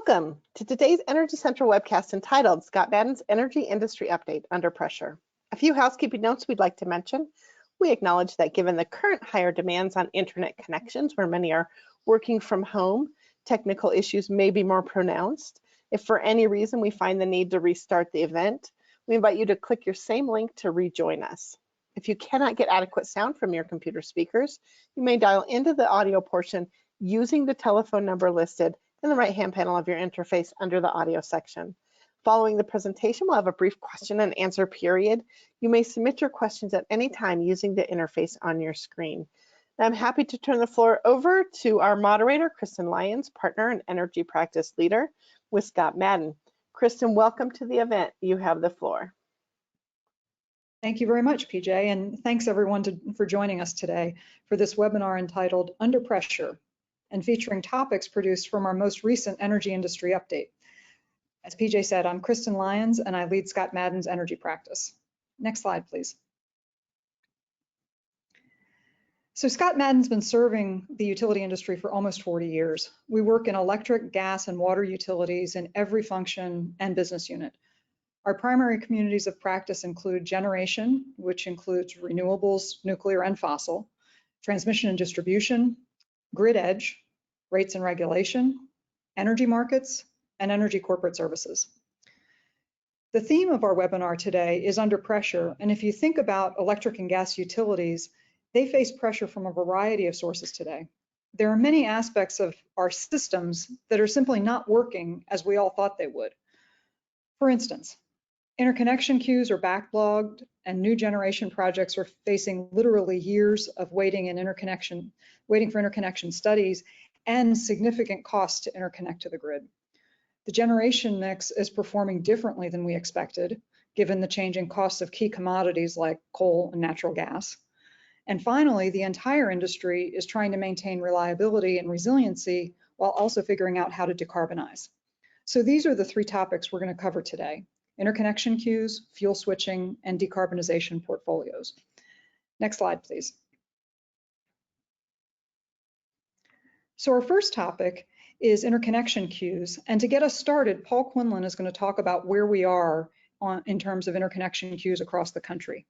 Welcome to today's Energy Central webcast entitled Scott Madden's Energy Industry Update Under Pressure. A few housekeeping notes we'd like to mention. We acknowledge that given the current higher demands on internet connections, where many are working from home, technical issues may be more pronounced. If for any reason we find the need to restart the event, we invite you to click your same link to rejoin us. If you cannot get adequate sound from your computer speakers, you may dial into the audio portion using the telephone number listed in the right-hand panel of your interface under the audio section. Following the presentation, we'll have a brief question and answer period. You may submit your questions at any time using the interface on your screen. And I'm happy to turn the floor over to our moderator, Kristen Lyons, partner and energy practice leader with Scott Madden. Kristen, welcome to the event. You have the floor. Thank you very much, PJ, and thanks everyone for joining us today for this webinar entitled Under Pressure, and featuring topics produced from our most recent energy industry update. As PJ said, I'm Kristen Lyons and I lead Scott Madden's energy practice. Next slide, please. So Scott Madden's been serving the utility industry for almost 40 years. We work in electric, gas, and water utilities in every function and business unit. Our primary communities of practice include generation, which includes renewables, nuclear and fossil, transmission and distribution, grid edge, rates and regulation, energy markets, and energy corporate services. The theme of our webinar today is under pressure, and if you think about electric and gas utilities, they face pressure from a variety of sources today. There are many aspects of our systems that are simply not working as we all thought they would. For instance, interconnection queues are backlogged and new generation projects are facing literally years of waiting for interconnection studies and significant costs to interconnect to the grid. The generation mix is performing differently than we expected, given the changing costs of key commodities like coal and natural gas. And finally, the entire industry is trying to maintain reliability and resiliency while also figuring out how to decarbonize. So these are the three topics we're going to cover today: interconnection queues, fuel switching, and decarbonization portfolios. Next slide, please. So our first topic is interconnection queues. And to get us started, Paul Quinlan is going to talk about where we are in terms of interconnection queues across the country.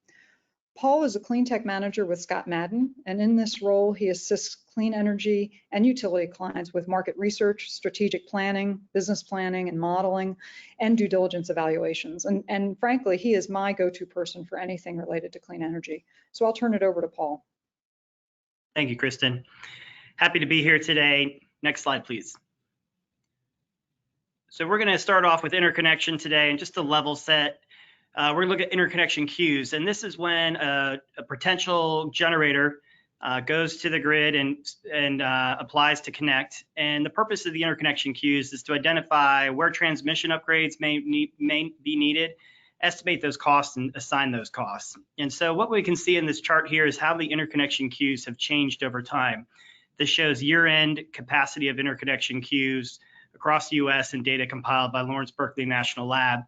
Paul is a clean tech manager with Scott Madden, and in this role, he assists clean energy and utility clients with market research, strategic planning, business planning and modeling, and due diligence evaluations. And frankly, he is my go-to person for anything related to clean energy. So I'll turn it over to Paul. Thank you, Kristen. Happy to be here today. Next slide, please. So we're going to start off with interconnection today, and just to level set, we're going to look at interconnection queues. And this is when a potential generator goes to the grid and applies to connect. And the purpose of the interconnection queues is to identify where transmission upgrades may be needed, estimate those costs, and assign those costs. And so what we can see in this chart here is how the interconnection queues have changed over time. This shows year-end capacity of interconnection queues across the U.S. and data compiled by Lawrence Berkeley National Lab.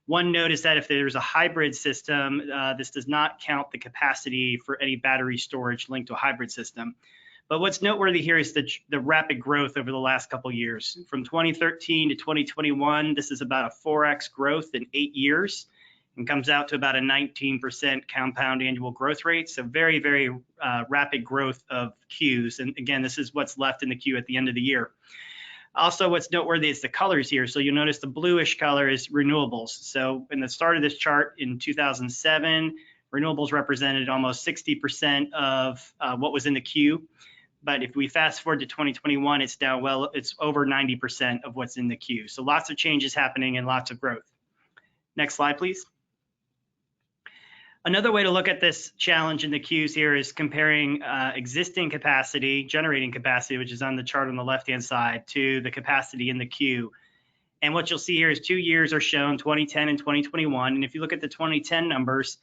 One note is that if there's a hybrid system, this does not count the capacity for any battery storage linked to a hybrid system. But what's noteworthy here is the rapid growth over the last couple of years. From 2013 to 2021, this is about a 4x growth in 8 years, and comes out to about a 19% compound annual growth rate. So very, very rapid growth of queues. And again, this is what's left in the queue at the end of the year. Also, what's noteworthy is the colors here. So you'll notice the bluish color is renewables. So in the start of this chart in 2007, renewables represented almost 60% of what was in the queue. But if we fast forward to 2021, it's now it's over 90% of what's in the queue. So lots of changes happening and lots of growth. Next slide, please. Another way to look at this challenge in the queues here is comparing existing capacity, generating capacity, which is on the chart on the left-hand side, to the capacity in the queue. And what you'll see here is 2 years are shown, 2010 and 2021. And if you look at the 2010 numbers,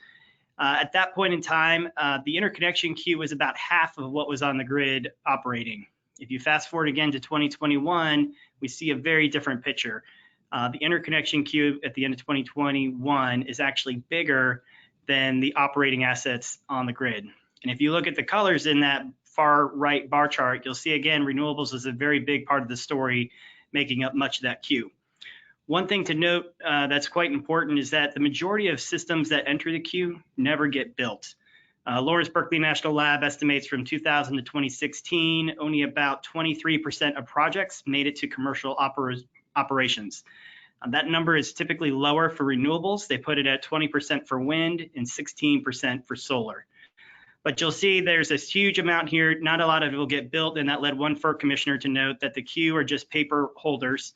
at that point in time, the interconnection queue was about half of what was on the grid operating. If you fast forward again to 2021, we see a very different picture. The interconnection queue at the end of 2021 is actually bigger than the operating assets on the grid. And if you look at the colors in that far right bar chart, you'll see again, renewables is a very big part of the story. making up much of that queue. One thing to note that's quite important is that the majority of systems that enter the queue never get built. Lawrence Berkeley National Lab estimates from 2000 to 2016, only about 23% of projects made it to commercial operations. That number is typically lower for renewables. They put it at 20% for wind and 16% for solar. But you'll see there's this huge amount here. Not a lot of it will get built, and that led one FERC commissioner to note that the queue are just paper holders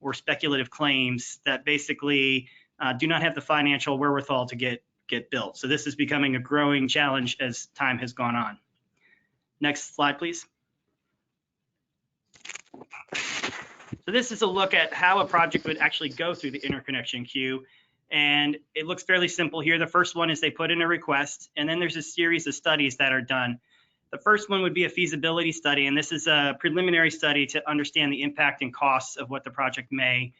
or speculative claims that basically do not have the financial wherewithal to get built. So this is becoming a growing challenge as time has gone on. Next slide, please. So this is a look at how a project would actually go through the interconnection queue. And it looks fairly simple here. The first one is they put in a request, and then there's a series of studies that are done. The first one would be a feasibility study, and this is a preliminary study to understand the impact and costs of what the project may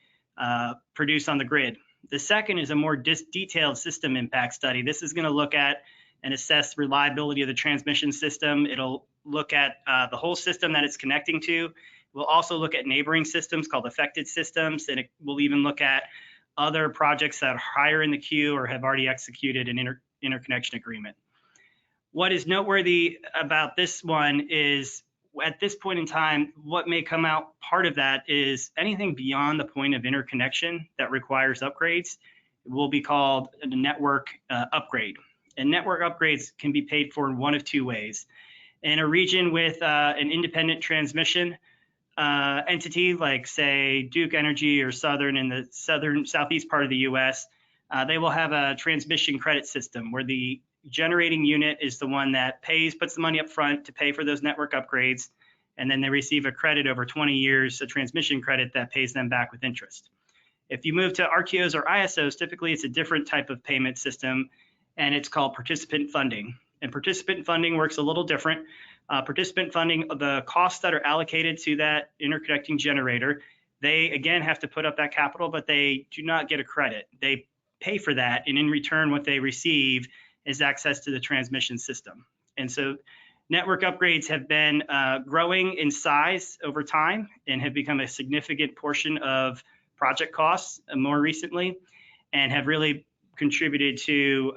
produce on the grid. The second is a more detailed system impact study. This is going to look at and assess reliability of the transmission system. It'll look at the whole system that it's connecting to. We'll also look at neighboring systems called affected systems, and it will even look at other projects that are higher in the queue or have already executed an interconnection agreement. What is noteworthy about this one is at this point in time, what may come out part of that is anything beyond the point of interconnection that requires upgrades will be called a network upgrade. And network upgrades can be paid for in one of two ways. In a region with an independent transmission entity like, say, Duke Energy or Southern in the southeast part of the US, they will have a transmission credit system where the generating unit is the one that puts the money up front to pay for those network upgrades, and then they receive a credit over 20 years, a transmission credit that pays them back with interest. If you move to RTOs or ISOs, typically it's a different type of payment system, and it's called participant funding. And participant funding works a little different. Participant funding, the costs that are allocated to that interconnecting generator, they again have to put up that capital, but they do not get a credit. They pay for that, and in return what they receive is access to the transmission system. And so network upgrades have been growing in size over time and have become a significant portion of project costs more recently, and have really contributed to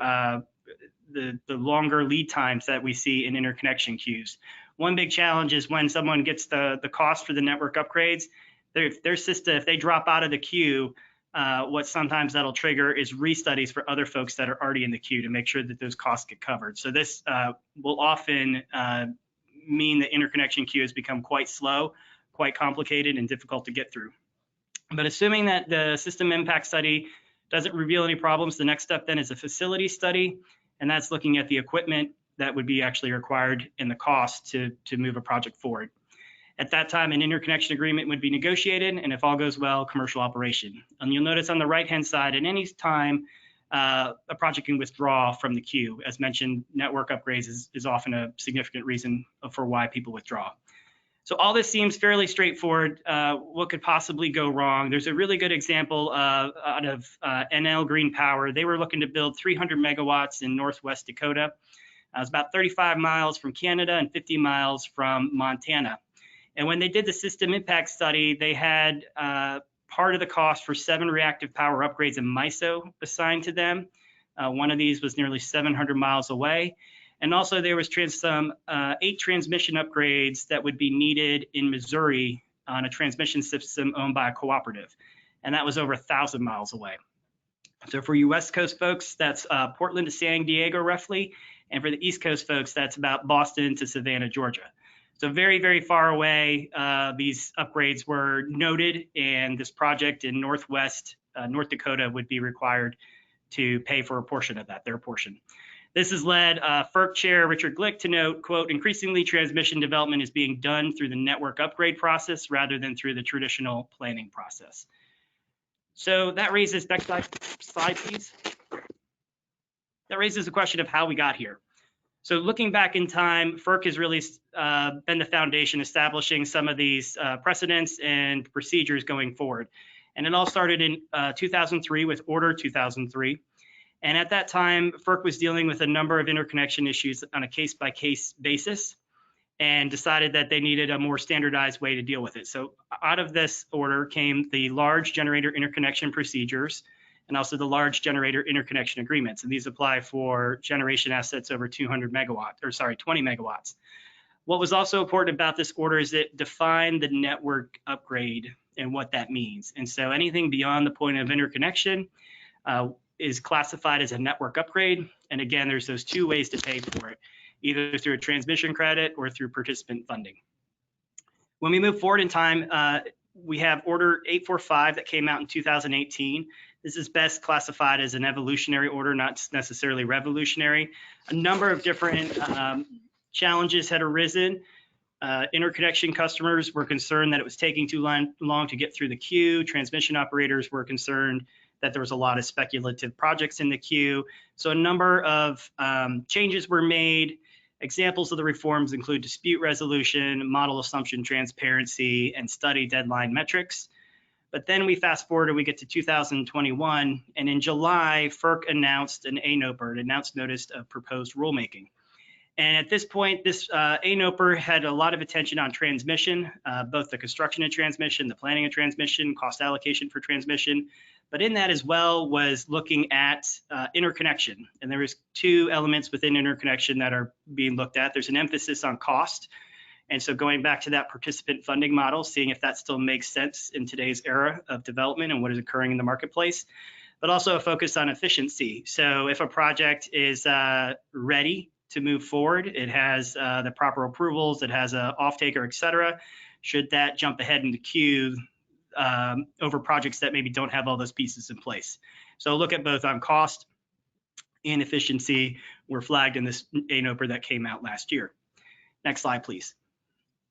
the longer lead times that we see in interconnection queues. One big challenge is when someone gets the cost for the network upgrades, their system, if they drop out of the queue, what sometimes that'll trigger is restudies for other folks that are already in the queue to make sure that those costs get covered. So this will often mean the interconnection queue has become quite slow, quite complicated, and difficult to get through. But assuming that the system impact study doesn't reveal any problems, the next step then is a facility study, and that's looking at the equipment that would be actually required and the cost to move a project forward. At that time, an interconnection agreement would be negotiated, and if all goes well, commercial operation. And you'll notice on the right-hand side, at any time, a project can withdraw from the queue. As mentioned, network upgrades is often a significant reason for why people withdraw. So all this seems fairly straightforward. What could possibly go wrong? There's a really good example out of NL Green Power. They were looking to build 300 megawatts in Northwest Dakota. It was about 35 miles from Canada and 50 miles from Montana. And when they did the system impact study, they had part of the cost for 7 reactive power upgrades in MISO assigned to them. One of these was nearly 700 miles away. And also there was some 8 transmission upgrades that would be needed in Missouri on a transmission system owned by a cooperative. And that was over 1,000 miles away. So for you West Coast folks, that's Portland to San Diego roughly. And for the East Coast folks, that's about Boston to Savannah, Georgia. So very, very far away, these upgrades were noted, and this project in North Dakota would be required to pay for a portion of that, their portion. This has led FERC Chair Richard Glick to note, quote, increasingly transmission development is being done through the network upgrade process rather than through the traditional planning process. So that raises, next slide, please. That raises the question of how we got here. So looking back in time, FERC has really been the foundation establishing some of these precedents and procedures going forward. And it all started in 2003 with Order 2003. And at that time, FERC was dealing with a number of interconnection issues on a case-by-case basis. and decided that they needed a more standardized way to deal with it. So out of this order came the large generator interconnection procedures and also the large generator interconnection agreements. And these apply for generation assets over 20 megawatts. What was also important about this order is it defined the network upgrade and what that means. And so anything beyond the point of interconnection is classified as a network upgrade. And again, there's those two ways to pay for it, either through a transmission credit or through participant funding. When we move forward in time, we have Order 845 that came out in 2018. This is best classified as an evolutionary order, not necessarily revolutionary. A number of different challenges had arisen. Interconnection customers were concerned that it was taking too long to get through the queue. Transmission operators were concerned that there was a lot of speculative projects in the queue. So a number of changes were made. Examples of the reforms include dispute resolution, model assumption transparency, and study deadline metrics. But then we fast forward and we get to 2021, and in July, FERC announced an ANOPR, an announced notice of proposed rulemaking. And at this point, this ANOPR had a lot of attention on transmission, both the construction of transmission, the planning of transmission, cost allocation for transmission. But in that as well was looking at interconnection. And there was two elements within interconnection that are being looked at. There's an emphasis on cost. And so going back to that participant funding model, seeing if that still makes sense in today's era of development and what is occurring in the marketplace, but also a focus on efficiency. So if a project is ready to move forward, it has the proper approvals, it has an off-taker, et cetera, should that jump ahead in the queue over projects that maybe don't have all those pieces in place? So look at both on cost and efficiency were flagged in this ANOPR that came out last year. Next slide, please.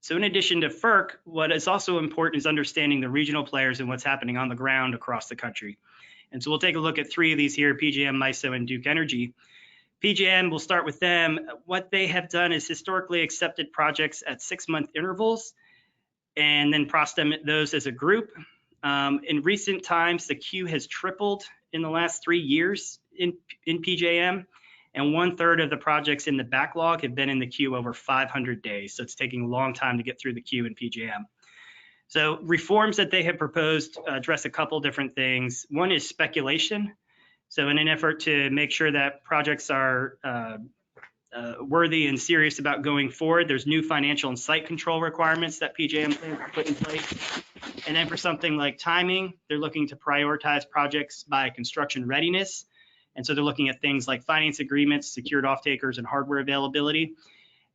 So in addition to FERC, what is also important is understanding the regional players and what's happening on the ground across the country. And so we'll take a look at three of these here, PJM, MISO, and Duke Energy. PJM, we'll start with them. What they have done is historically accepted projects at 6-month intervals and then processed those as a group. In recent times, the queue has tripled in the last 3 years in PJM, and 1/3 of the projects in the backlog have been in the queue over 500 days. So it's taking a long time to get through the queue in PJM. So reforms that they have proposed address a couple different things. One is speculation. So in an effort to make sure that projects are worthy and serious about going forward, there's new financial and site control requirements that PJM plans to put in place. And then for something like timing, they're looking to prioritize projects by construction readiness. And so they're looking at things like finance agreements, secured off-takers, and hardware availability.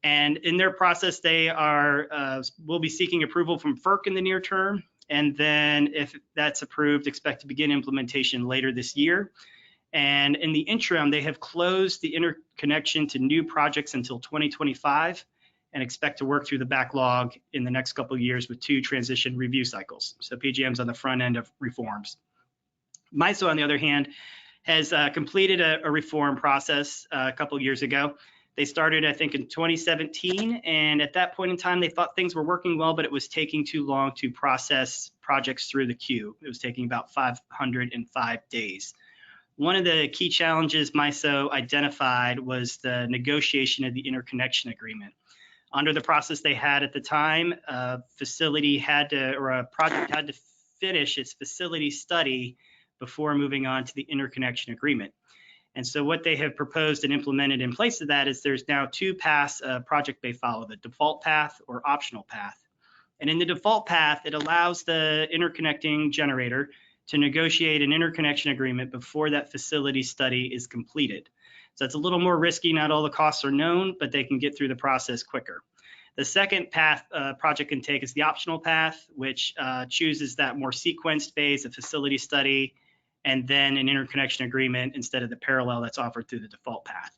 And in their process, they will be seeking approval from FERC in the near term. And then if that's approved, expect to begin implementation later this year. And in the interim, they have closed the interconnection to new projects until 2025 and expect to work through the backlog in the next couple of years with 2 transition review cycles. So PJM's on the front end of reforms. MISO, on the other hand, has completed a reform process a couple of years ago. They started, I think, in 2017, and at that point in time, they thought things were working well, but it was taking too long to process projects through the queue. It was taking about 505 days. One of the key challenges MISO identified was the negotiation of the interconnection agreement. Under the process they had at the time, a facility had to, or a project had to finish its facility study before moving on to the interconnection agreement. And so what they have proposed and implemented in place of that is there's now 2 paths a project may follow, the default path or optional path. And in the default path, it allows the interconnecting generator to negotiate an interconnection agreement before that facility study is completed. So it's a little more risky, not all the costs are known, but they can get through the process quicker. The second path a project can take is the optional path, which chooses that more sequenced phase of facility study and then an interconnection agreement instead of the parallel that's offered through the default path.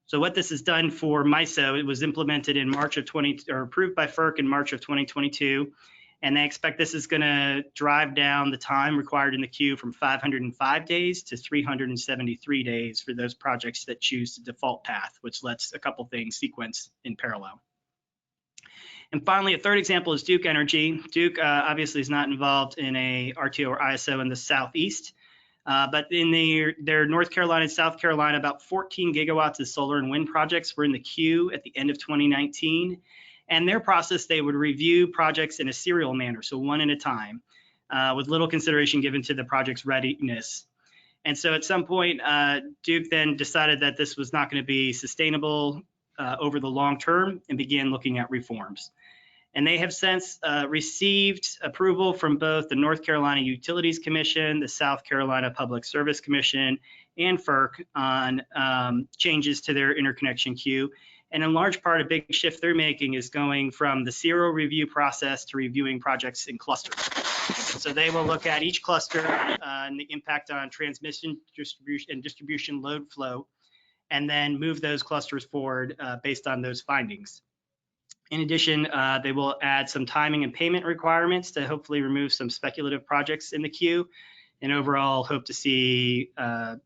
So what this has done for MISO, it was implemented in March of approved by FERC in March of 2022. And they expect this is going to drive down the time required in the queue from 505 days to 373 days for those projects that choose the default path, which lets a couple things sequence in parallel. And finally, a third example is Duke Energy. Duke obviously is not involved in a RTO or ISO in the Southeast, but in their North Carolina and South Carolina, about 14 gigawatts of solar and wind projects were in the queue at the end of 2019. And their process, they would review projects in a serial manner, so one at a time, with little consideration given to the project's readiness. And so at some point, Duke then decided that this was not going to be sustainable over the long term and began looking at reforms. And they have since received approval from both the North Carolina Utilities Commission, the South Carolina Public Service Commission, and FERC on changes to their interconnection queue. And in large part, a big shift they're making is going from the serial review process to reviewing projects in clusters. So they will look at each cluster and the impact on transmission, distribution load flow, and then move those clusters forward based on those findings. In addition, they will add some timing and payment requirements to hopefully remove some speculative projects in the queue, and overall hope to see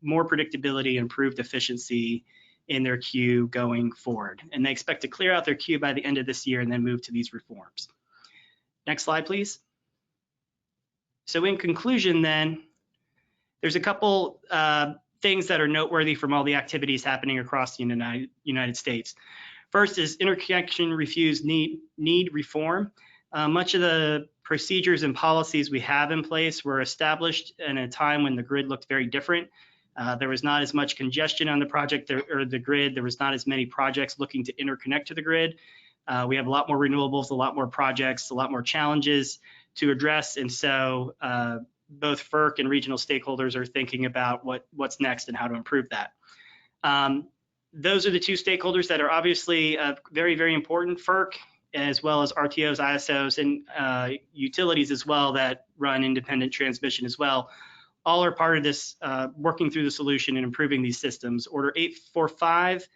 more predictability, improved efficiency in their queue going forward. And they expect to clear out their queue by the end of this year and then move to these reforms. Next slide, please. So in conclusion then, there's a couple things that are noteworthy from all the activities happening across the United States. First is interconnection reviews need reform. Much of the procedures and policies we have in place were established in a time when the grid looked very different. There was not as much congestion on the project or the grid. There was not as many projects looking to interconnect to the grid. We have a lot more renewables, a lot more projects, a lot more challenges to address. And so both FERC and regional stakeholders are thinking about what's next and how to improve that. Those are the two stakeholders that are obviously very, very important, FERC, as well as RTOs, ISOs, and utilities as well that run independent transmission as well. All are part of this working through the solution and improving these systems. Order 845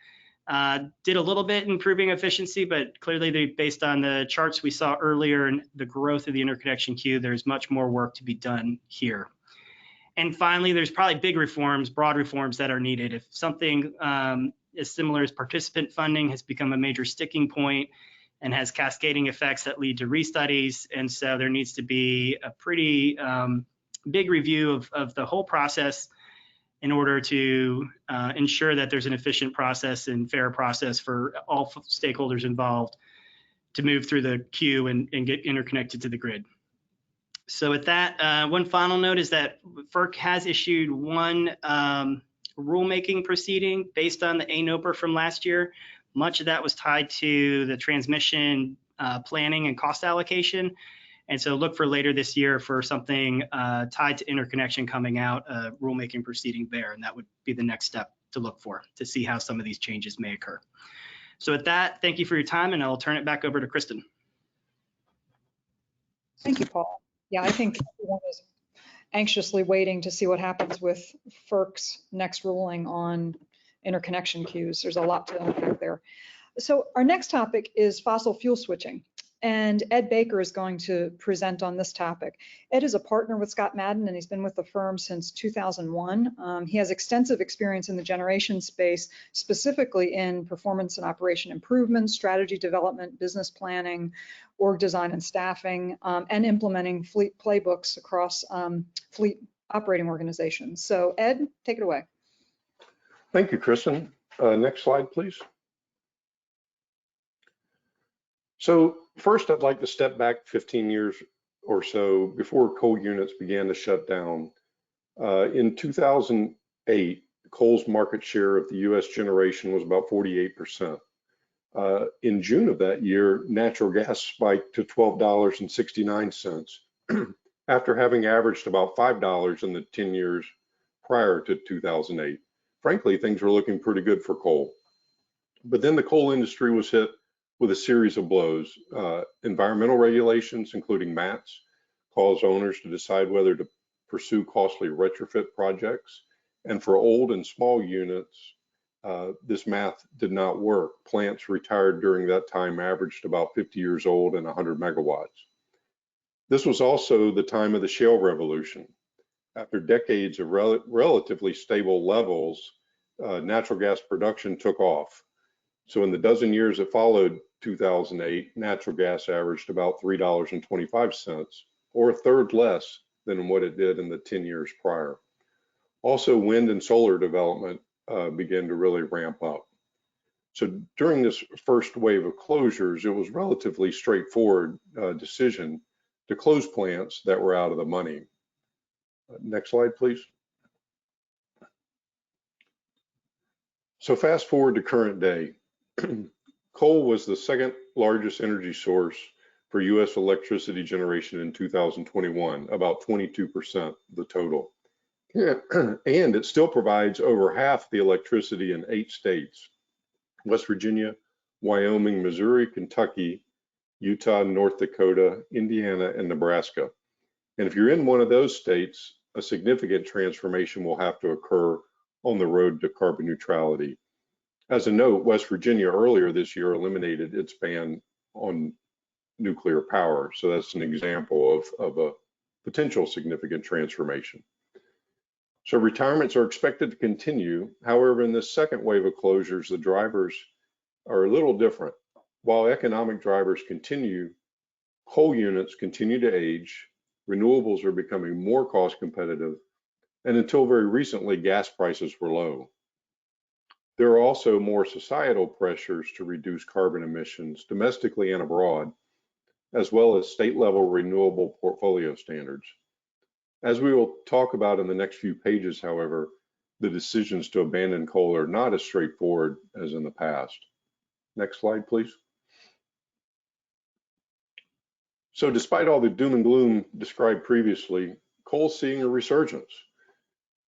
did a little bit improving efficiency, but clearly based on the charts we saw earlier and the growth of the interconnection queue, there's much more work to be done here. And finally, there's probably big reforms, broad reforms that are needed. If something as similar as participant funding has become a major sticking point and has cascading effects that lead to restudies, and so there needs to be a pretty big review of the whole process in order to ensure that there's an efficient process and fair process for all stakeholders involved to move through the queue and get interconnected to the grid. So with that, one final note is that FERC has issued one rulemaking proceeding based on the ANOPR from last year. Much of that was tied to the transmission planning and cost allocation. And so look for later this year for something tied to interconnection coming out, a rulemaking proceeding there. And that would be the next step to look for, to see how some of these changes may occur. So with that, thank you for your time, and I'll turn it back over to Kristen. Thank you, Paul. Yeah, I think everyone is anxiously waiting to see what happens with FERC's next ruling on interconnection queues. There's a lot to unpack there. So our next topic is fossil fuel switching. And Ed Baker is going to present on this topic. Ed is a partner with ScottMadden, and he's been with the firm since 2001. He has extensive experience in the generation space, specifically in performance and operation improvement, strategy development, business planning, org design and staffing, and implementing fleet playbooks across fleet operating organizations. So Ed, take it away. Thank you, Kristen. Next slide, please. So first, I'd like to step back 15 years or so before coal units began to shut down. In 2008, coal's market share of the US generation was about 48%. In June of that year, natural gas spiked to $12.69 after having averaged about $5 in the 10 years prior to 2008. Frankly, things were looking pretty good for coal. But then the coal industry was hit with a series of blows. Environmental regulations, including MATS, caused owners to decide whether to pursue costly retrofit projects. And for old and small units, this math did not work. Plants retired during that time averaged about 50 years old and 100 megawatts. This was also the time of the shale revolution. After decades of relatively stable levels, natural gas production took off. So in the dozen years that followed 2008, natural gas averaged about $3.25, or a third less than what it did in the 10 years prior. Also, wind and solar development began to really ramp up. So during this first wave of closures, it was relatively straightforward decision to close plants that were out of the money. Next slide, please. So fast forward to current day. Coal was the second largest energy source for U.S. electricity generation in 2021, about 22% of the total. And it still provides over half the electricity in 8 states: West Virginia, Wyoming, Missouri, Kentucky, Utah, North Dakota, Indiana, and Nebraska. And if you're in one of those states, a significant transformation will have to occur on the road to carbon neutrality. As a note, West Virginia earlier this year eliminated its ban on nuclear power. So that's an example of a potential significant transformation. So retirements are expected to continue. However, in this second wave of closures, the drivers are a little different. While economic drivers continue, coal units continue to age, renewables are becoming more cost competitive, and until very recently, gas prices were low. There are also more societal pressures to reduce carbon emissions domestically and abroad, as well as state-level renewable portfolio standards. As we will talk about in the next few pages, however, the decisions to abandon coal are not as straightforward as in the past. Next slide, please. So despite all the doom and gloom described previously, coal's seeing a resurgence.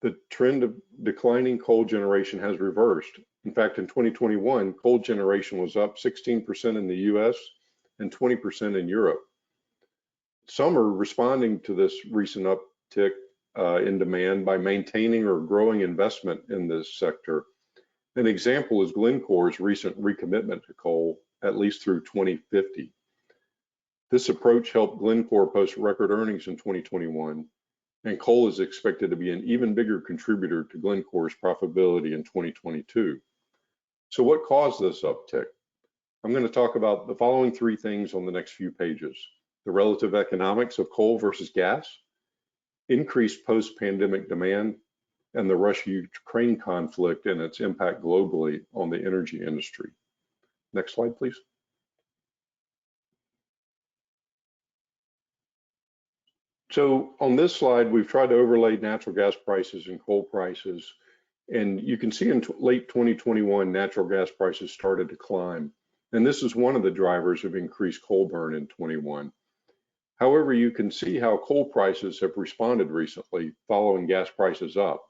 The trend of declining coal generation has reversed. In fact, in 2021, coal generation was up 16% in the US and 20% in Europe. Some are responding to this recent uptick in demand by maintaining or growing investment in this sector. An example is Glencore's recent recommitment to coal, at least through 2050. This approach helped Glencore post record earnings in 2021, and coal is expected to be an even bigger contributor to Glencore's profitability in 2022. So what caused this uptick? I'm going to talk about the following 3 things on the next few pages: the relative economics of coal versus gas, increased post-pandemic demand, and the Russia-Ukraine conflict and its impact globally on the energy industry. Next slide, please. So on this slide, we've tried to overlay natural gas prices and coal prices. And you can see in late 2021, natural gas prices started to climb. And this is one of the drivers of increased coal burn in 21. However, you can see how coal prices have responded recently following gas prices up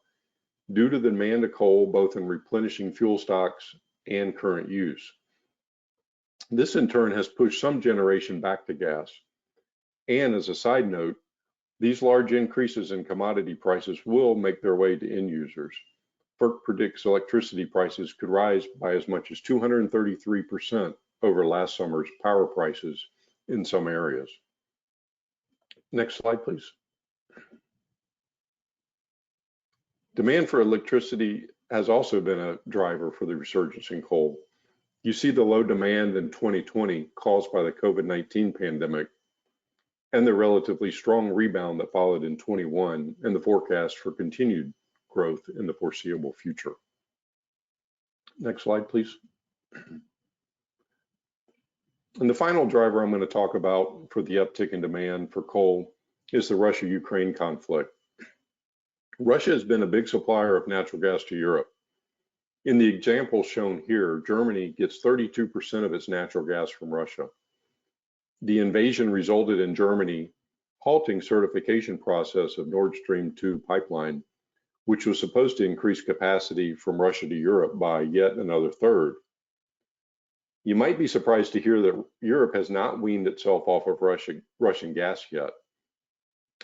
due to the demand of coal, both in replenishing fuel stocks and current use. This in turn has pushed some generation back to gas. And as a side note, these large increases in commodity prices will make their way to end users. FERC predicts electricity prices could rise by as much as 233% over last summer's power prices in some areas. Next slide, please. Demand for electricity has also been a driver for the resurgence in coal. You see the low demand in 2020 caused by the COVID-19 pandemic and the relatively strong rebound that followed in 21 and the forecast for continued growth in the foreseeable future. Next slide, please. And the final driver I'm going to talk about for the uptick in demand for coal is the Russia-Ukraine conflict. Russia has been a big supplier of natural gas to Europe. In the example shown here, Germany gets 32% of its natural gas from Russia. The invasion resulted in Germany halting certification process of Nord Stream 2 pipeline, which was supposed to increase capacity from Russia to Europe by yet another third. You might be surprised to hear that Europe has not weaned itself off of Russian gas yet.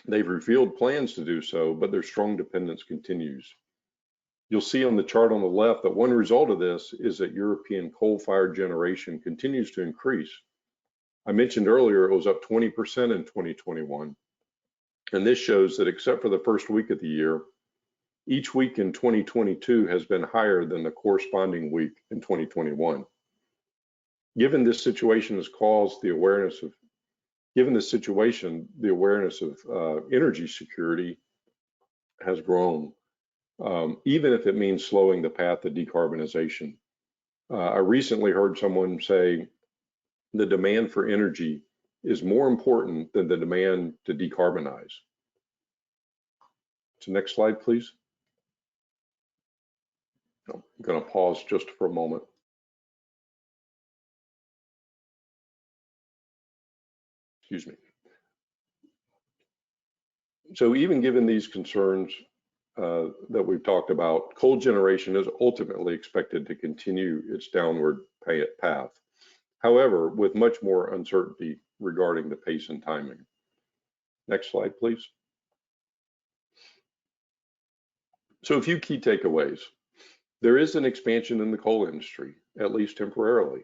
They've revealed plans to do so, but their strong dependence continues. You'll see on the chart on the left that one result of this is that European coal-fired generation continues to increase. I mentioned earlier it was up 20% in 2021. And this shows that except for the first week of the year, each week in 2022 has been higher than the corresponding week in 2021. Given this situation has caused the awareness of energy security has grown, even if it means slowing the path of decarbonization. I recently heard someone say the demand for energy is more important than the demand to decarbonize. So next slide, please. I'm going to pause just for a moment. Excuse me. So even given these concerns that we've talked about, coal generation is ultimately expected to continue its downward path. However, with much more uncertainty regarding the pace and timing. Next slide, please. So a few key takeaways. There is an expansion in the coal industry, at least temporarily.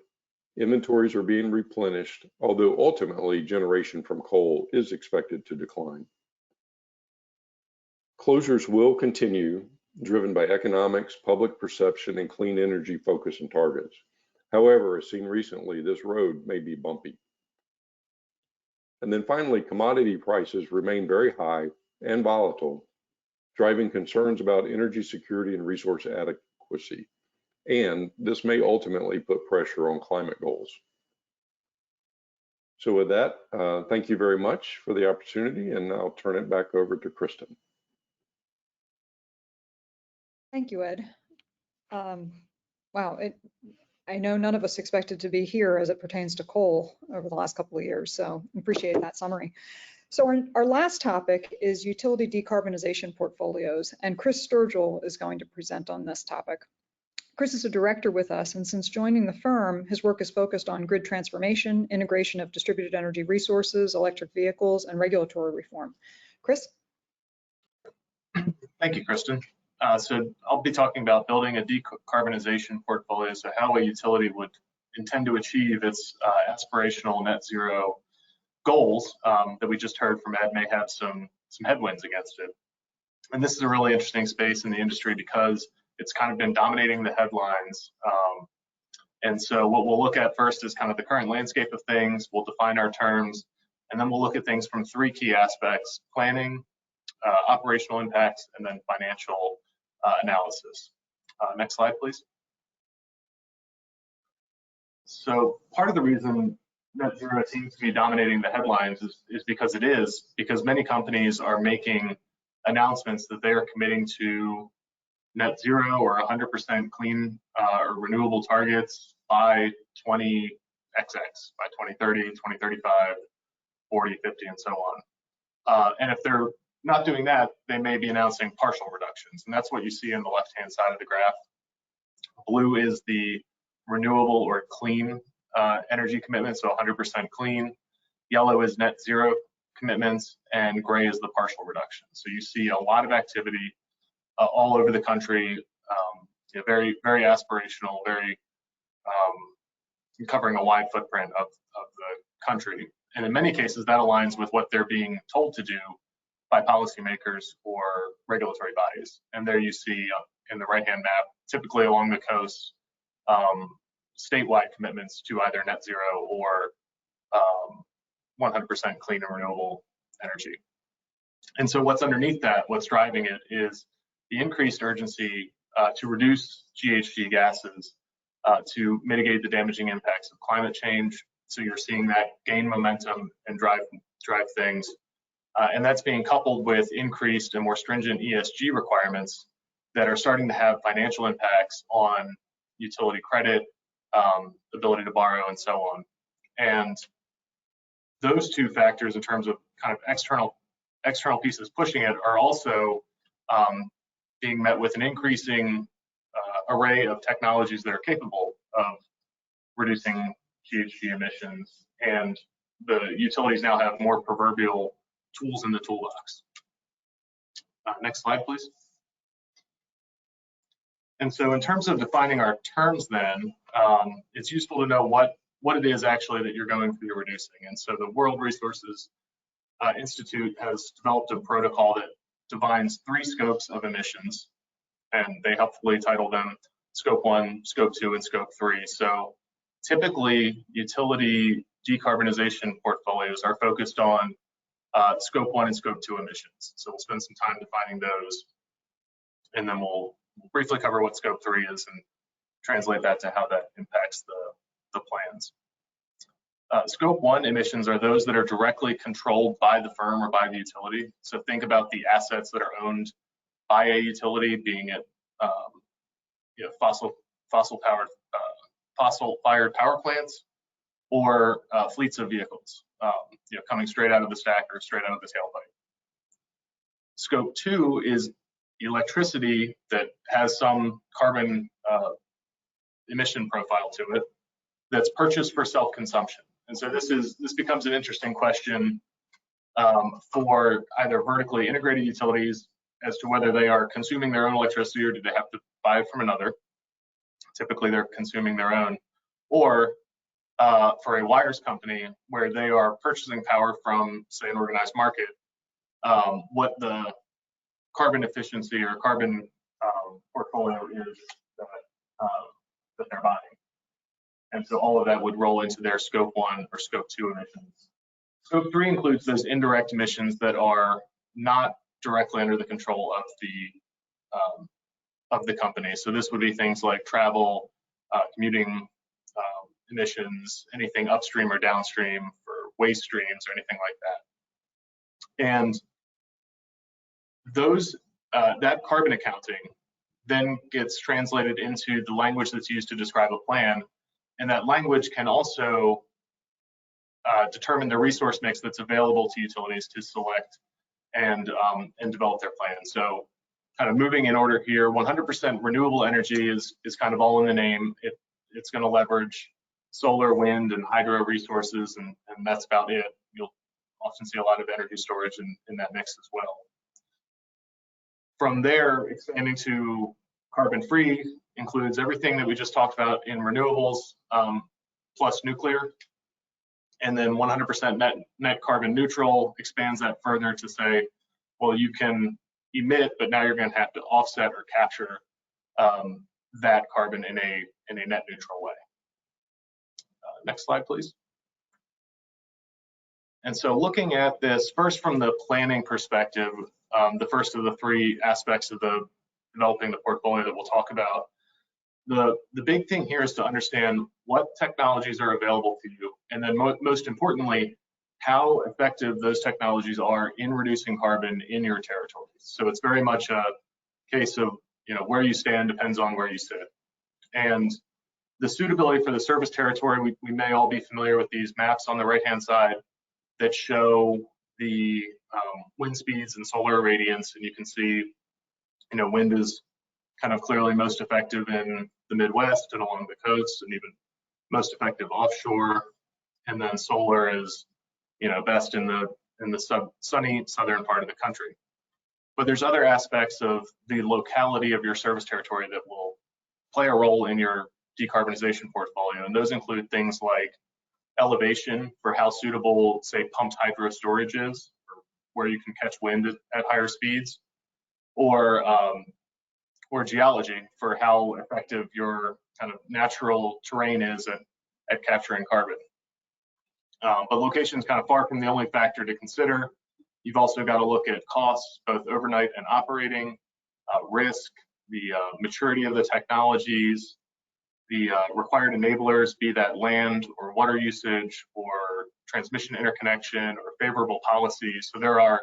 Inventories are being replenished, although ultimately generation from coal is expected to decline. Closures will continue, driven by economics, public perception, and clean energy focus and targets. However, as seen recently, this road may be bumpy. And then finally, commodity prices remain very high and volatile, driving concerns about energy security and resource adequacy. And this may ultimately put pressure on climate goals. So with that, thank you very much for the opportunity, and I'll turn it back over to Kristen. Thank you, Ed. Wow, I know none of us expected to be here as it pertains to coal over the last couple of years, so appreciate that summary. So our last topic is utility decarbonization portfolios, and Chris Sturgill is going to present on this topic. Chris is a director with us, and since joining the firm, his work is focused on grid transformation, integration of distributed energy resources, electric vehicles, and regulatory reform. Chris? Thank you, Kristen. So I'll be talking about building a decarbonization portfolio, so how a utility would intend to achieve its aspirational net zero goals that we just heard from Ed may have some headwinds against it. And this is a really interesting space in the industry because it's kind of been dominating the headlines. And so what we'll look at first is kind of the current landscape of things. We'll define our terms, and then we'll look at things from three key aspects: planning, operational impacts, and then financial analysis. Next slide, please. So part of the reason net zero seems to be dominating the headlines is because many companies are making announcements that they are committing to net zero or 100% clean or renewable targets by 20XX, by 2030, 2035, 40, 50, and so on. And if they're not doing that, they may be announcing partial reductions, and that's what you see on the left-hand side of the graph. Blue is the renewable or clean energy commitment, so 100% clean. Yellow is net zero commitments, and gray is the partial reduction. So you see a lot of activity all over the country, very, very aspirational, very covering a wide footprint of the country. And in many cases, that aligns with what they're being told to do by policymakers or regulatory bodies. And there you see in the right-hand map, typically along the coast, statewide commitments to either net zero or 100% clean and renewable energy. And so what's underneath that, what's driving it, is the increased urgency to reduce GHG gases to mitigate the damaging impacts of climate change. So you're seeing that gain momentum and drive things. And that's being coupled with increased and more stringent ESG requirements that are starting to have financial impacts on utility credit, ability to borrow, and so on. And those two factors, in terms of kind of external pieces pushing it, are also being met with an increasing array of technologies that are capable of reducing GHG emissions. And the utilities now have more proverbial tools in the toolbox. Next slide, please. And so in terms of defining our terms then, it's useful to know what it is actually that you're going to be reducing. And so the World Resources Institute has developed a protocol that defines 3 scopes of emissions, and they helpfully title them Scope 1, Scope 2, and Scope 3. So typically, utility decarbonization portfolios are focused on Scope 1 and Scope 2 emissions. So we'll spend some time defining those, and then we'll briefly cover what Scope 3 is translate that to how that impacts the plans. Scope 1 emissions are those that are directly controlled by the firm or by the utility. So think about the assets that are owned by a utility, being it fossil-fired power plants or fleets of vehicles, coming straight out of the stack or straight out of the tailpipe. Scope 2 is electricity that has some carbon emission profile to it that's purchased for self-consumption. And so this becomes an interesting question for either vertically integrated utilities as to whether they are consuming their own electricity or do they have to buy it from another. Typically, they're consuming their own. Or for a wires company where they are purchasing power from, say, an organized market, what the carbon efficiency or carbon portfolio is that they're buying. And so all of that would roll into their Scope 1 or Scope 2 emissions. Scope 3 includes those indirect emissions that are not directly under the control of the company. So this would be things like travel, commuting emissions, anything upstream or downstream for waste streams or anything like that. And those that carbon accounting then gets translated into the language that's used to describe a plan. And that language can also determine the resource mix that's available to utilities to select and develop their plan. So kind of moving in order here, 100% renewable energy is kind of all in the name. It's going to leverage solar, wind, and hydro resources, and that's about it. You'll often see a lot of energy storage in that mix as well. From there, expanding to carbon-free includes everything that we just talked about in renewables, plus nuclear. And then 100% net carbon neutral expands that further to say, well, you can emit, but now you're going to have to offset or capture that carbon in a net neutral way. Next slide, please. And so looking at this first from the planning perspective, the first of the three aspects of the developing the portfolio that we'll talk about, the big thing here is to understand what technologies are available to you, and then most importantly, how effective those technologies are in reducing carbon in your territories. So it's very much a case of, where you stand depends on where you sit. And the suitability for the service territory, we may all be familiar with these maps on the right-hand side that show the wind speeds and solar irradiance, and you can see, wind is kind of clearly most effective in the Midwest and along the coast, and even most effective offshore. And then solar is, best in the sunny southern part of the country. But there's other aspects of the locality of your service territory that will play a role in your decarbonization portfolio, and those include things like elevation for how suitable, say, pumped hydro storage is, or where you can catch wind at higher speeds, or geology for how effective your kind of natural terrain is at capturing carbon. But location is kind of far from the only factor to consider. You've also got to look at costs, both overnight and operating, risk, the maturity of the technologies, the required enablers, be that land or water usage or transmission interconnection or favorable policies. So there are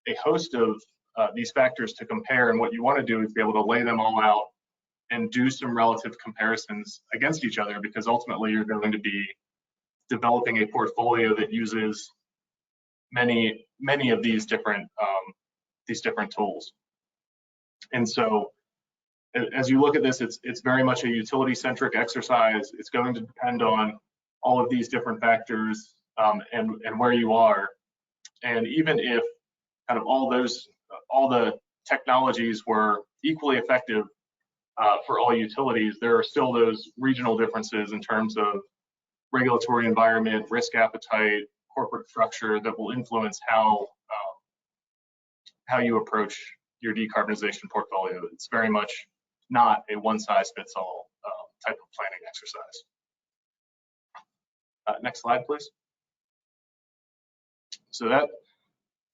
a host of these factors to compare, and what you want to do is be able to lay them all out and do some relative comparisons against each other, because ultimately you're going to be developing a portfolio that uses many of these different tools. And so as you look at this, it's very much a utility-centric exercise. It's going to depend on all of these different factors and where you are. And even if kind of all the technologies were equally effective for all utilities, there are still those regional differences in terms of regulatory environment, risk appetite, corporate structure that will influence how you approach your decarbonization portfolio. It's very much not a one-size-fits-all type of planning exercise. Next slide, please. So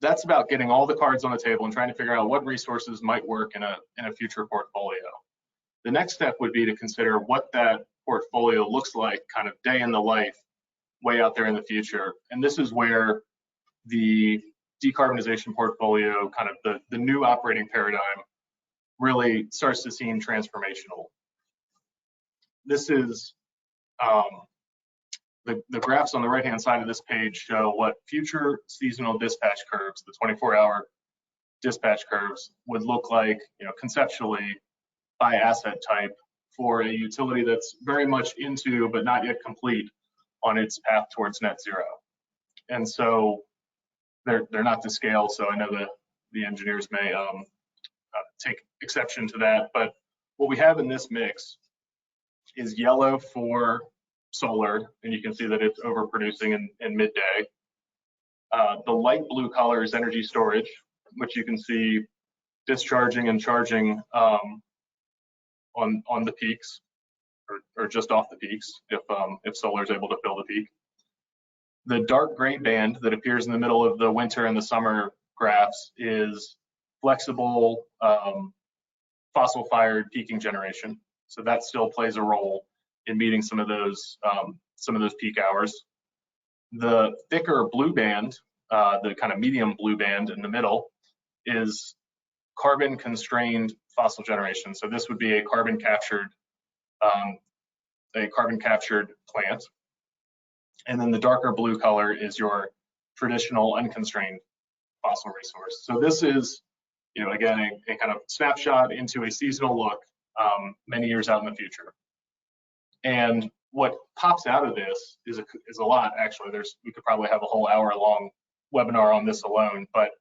that's about getting all the cards on the table and trying to figure out what resources might work in a future portfolio. The next step would be to consider what that portfolio looks like kind of day in the life, way out there in the future. And this is where the decarbonization portfolio, kind of the new operating paradigm, really starts to seem transformational. This is the graphs on the right-hand side of this page show what future seasonal dispatch curves, the 24-hour dispatch curves, would look like, conceptually by asset type for a utility that's very much into but not yet complete on its path towards net zero. And so they're not to scale, so I know that the engineers may take exception to that. But what we have in this mix is yellow for solar, and you can see that it's overproducing in midday. The light blue color is energy storage, which you can see discharging and charging on the peaks, or just off the peaks, if solar is able to fill the peak. The dark gray band that appears in the middle of the winter and the summer graphs is flexible fossil-fired peaking generation. So that still plays a role in meeting some of those peak hours. The thicker blue band, the kind of medium blue band in the middle, is carbon constrained fossil generation. So this would be a carbon captured plant. And then the darker blue color is your traditional unconstrained fossil resource. So this is, again, a kind of snapshot into a seasonal look many years out in the future. And what pops out of this is a lot, actually. We could probably have a whole hour-long webinar on this alone, but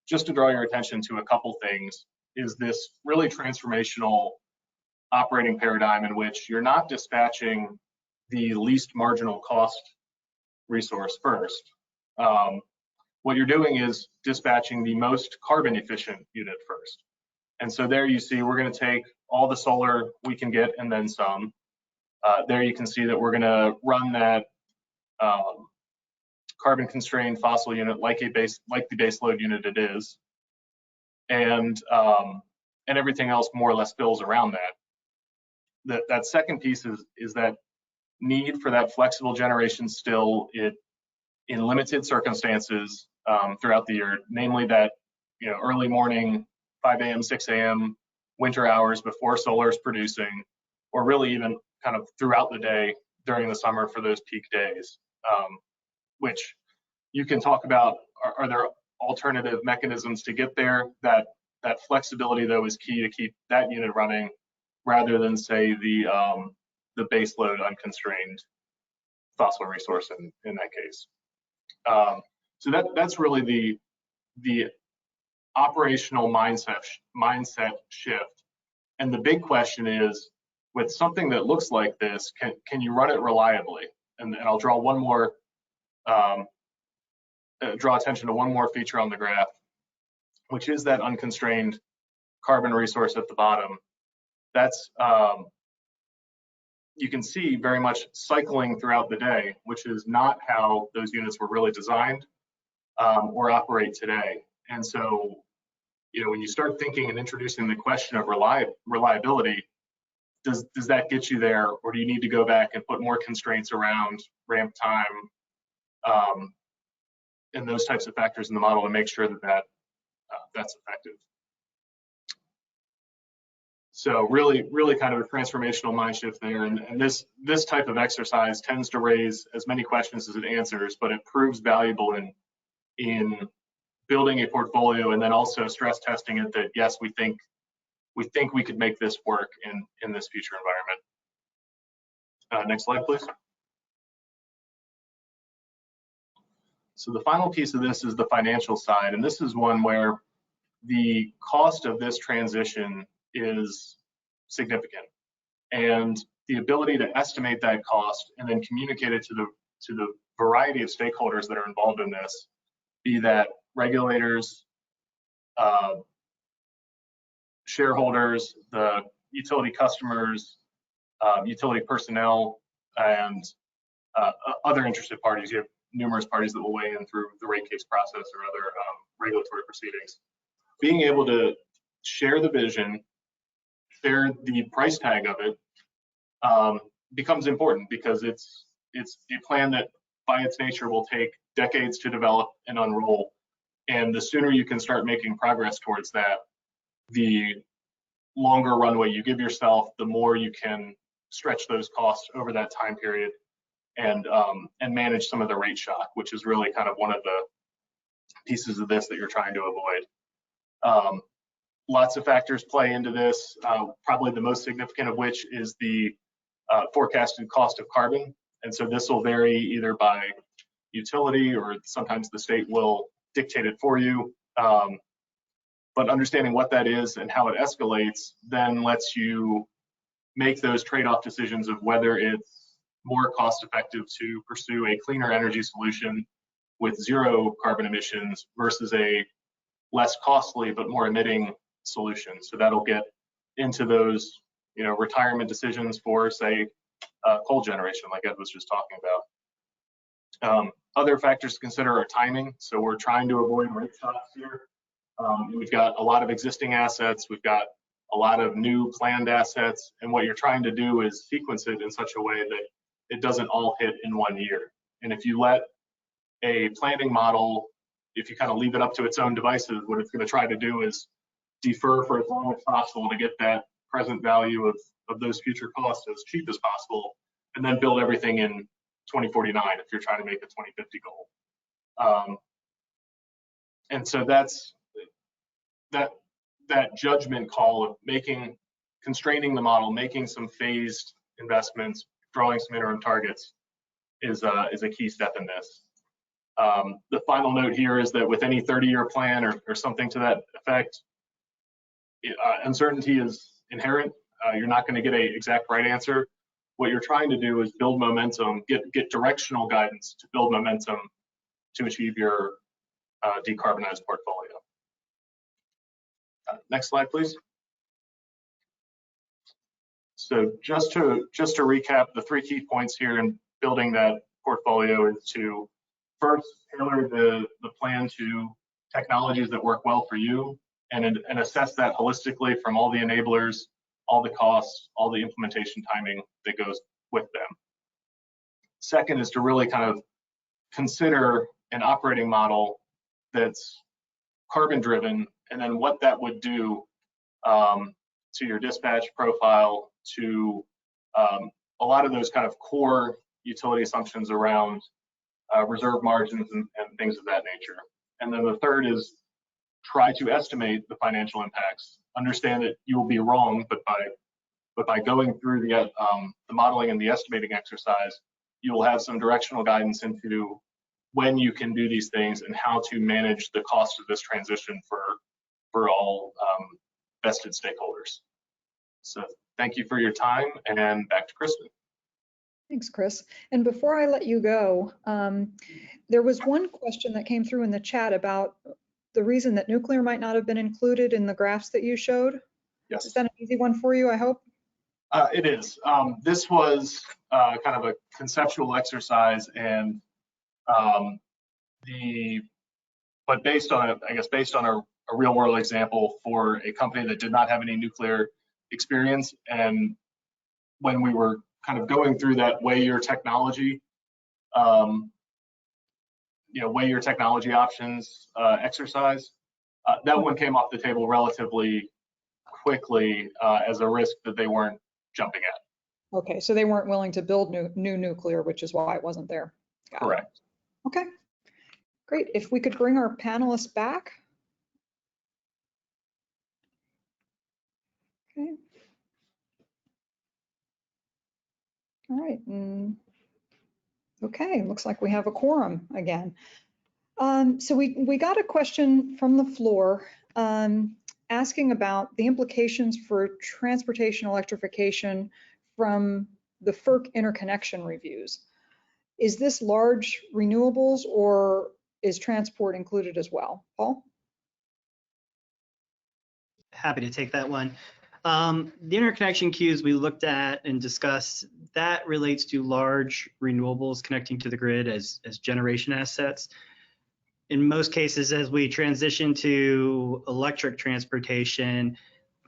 just to draw your attention to a couple things, is this really transformational operating paradigm in which you're not dispatching the least marginal cost resource first. What you're doing is dispatching the most carbon efficient unit first. And so there you see we're going to take all the solar we can get and then some. There you can see that we're going to run that carbon constrained fossil unit like the base load unit it is, and everything else more or less fills around that. That second piece is that need for that flexible generation still in limited circumstances throughout the year, namely that early morning, 5 a.m., 6 a.m. winter hours before solar is producing, or really even kind of throughout the day during the summer for those peak days, which you can talk about. Are there alternative mechanisms to get there? That flexibility, though, is key to keep that unit running, rather than say the base load unconstrained fossil resource in that case. So that's really the operational mindset shift. And the big question is, with something that looks like this, can you run it reliably? And I'll draw one more, draw attention to one more feature on the graph, which is that unconstrained carbon resource at the bottom. That's you can see very much cycling throughout the day, which is not how those units were really designed or operate today. And so, when you start thinking and introducing the question of reliability, does that get you there, or do you need to go back and put more constraints around ramp time and those types of factors in the model to make sure that that's effective? So really kind of a transformational mind shift there, and this type of exercise tends to raise as many questions as it answers, but it proves valuable in building a portfolio and then also stress testing it that yes, we think we could make this work in this future environment. Next slide, please. So the final piece of this is the financial side, and this is one where the cost of this transition is significant, and the ability to estimate that cost and then communicate it to the variety of stakeholders that are involved in this, be that regulators, shareholders, the utility customers, utility personnel, and other interested parties. You have numerous parties that will weigh in through the rate case process or other regulatory proceedings. Being able to share the vision, the price tag of it becomes important, because it's a plan that by its nature will take decades to develop and unroll. And the sooner you can start making progress towards that, the longer runway you give yourself, the more you can stretch those costs over that time period and manage some of the rate shock, which is really kind of one of the pieces of this that you're trying to avoid. Lots of factors play into this, probably the most significant of which is the forecasted cost of carbon. And so this will vary either by utility, or sometimes the state will dictate it for you. But understanding what that is and how it escalates then lets you make those trade-off decisions of whether it's more cost effective to pursue a cleaner energy solution with zero carbon emissions versus a less costly but more emitting solution. So that'll get into those, retirement decisions for, say, coal generation, like Ed was just talking about. Other factors to consider are timing. So we're trying to avoid rate shocks here. We've got a lot of existing assets. We've got a lot of new planned assets. And what you're trying to do is sequence it in such a way that it doesn't all hit in 1 year. And if you let a planning model, if you kind of leave it up to its own devices, what it's going to try to do is defer for as long as possible to get that present value of those future costs as cheap as possible, and then build everything in 2049 if you're trying to make a 2050 goal. And so that's that judgment call of constraining the model, making some phased investments, drawing some interim targets is a key step in this. The final note here is that with any 30-year plan or something to that effect, uncertainty is inherent. You're not going to get an exact right answer. What you're trying to do is build momentum, get directional guidance to build momentum to achieve your decarbonized portfolio. Next slide, please. So just to recap, the 3 key points here in building that portfolio is to first tailor the plan to technologies that work well for you, and assess that holistically from all the enablers, all the costs, all the implementation timing that goes with them. Second is to really kind of consider an operating model that's carbon driven, and then what that would do to your dispatch profile, to a lot of those kind of core utility assumptions around reserve margins and things of that nature. And then the third is try to estimate the financial impacts. Understand that you will be wrong, but by going through the modeling and the estimating exercise, you will have some directional guidance into when you can do these things and how to manage the cost of this transition for all vested stakeholders. So thank you for your time, and back to Kristen. Thanks, Chris. And before I let you go, there was one question that came through in the chat about the reason that nuclear might not have been included in the graphs that you showed. Yes. Is that an easy one for you, I hope? It is. This was kind of a conceptual exercise, and but based on a real world example for a company that did not have any nuclear experience. And when we were kind of going through that weigh your technology options exercise, that one came off the table relatively quickly as a risk that they weren't jumping at. Okay, so they weren't willing to build new nuclear, which is why it wasn't there. Got Correct. it. Okay, great. If we could bring our panelists back. Okay. All right. Okay, looks like we have a quorum again. So we got a question from the floor asking about the implications for transportation electrification from the FERC interconnection reviews. Is this large renewables, or is transport included as well? Paul? Happy to take that one. The interconnection queues we looked at and discussed, that relates to large renewables connecting to the grid as generation assets. In most cases, as we transition to electric transportation,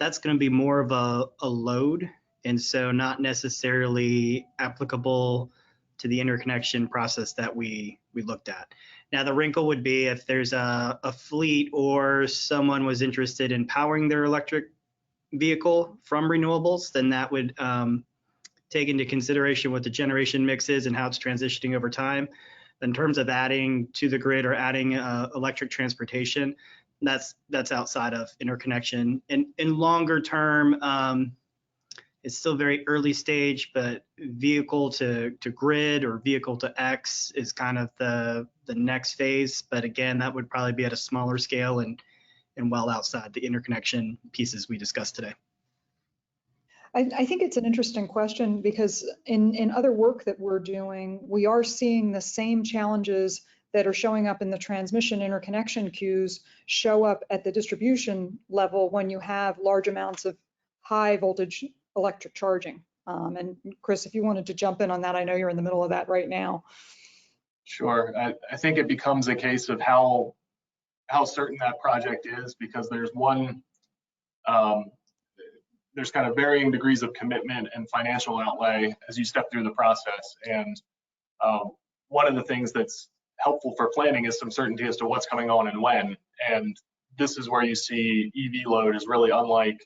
that's going to be more of a load, and so not necessarily applicable to the interconnection process that we looked at. Now, the wrinkle would be if there's a fleet or someone was interested in powering their electric vehicle from renewables, then that would take into consideration what the generation mix is and how it's transitioning over time. In terms of adding to the grid or adding electric transportation, that's outside of interconnection. And in longer term, it's still very early stage, but vehicle to grid or vehicle to X is kind of the next phase. But again, that would probably be at a smaller scale and well outside the interconnection pieces we discussed today. I think it's an interesting question because in other work that we're doing, we are seeing the same challenges that are showing up in the transmission interconnection queues show up at the distribution level when you have large amounts of high voltage electric charging. And Chris, if you wanted to jump in on that, I know you're in the middle of that right now. Sure. I think it becomes a case of how certain that project is, because there's there's kind of varying degrees of commitment and financial outlay as you step through the process. And one of the things that's helpful for planning is some certainty as to what's coming on and when. And this is where you see EV load is really unlike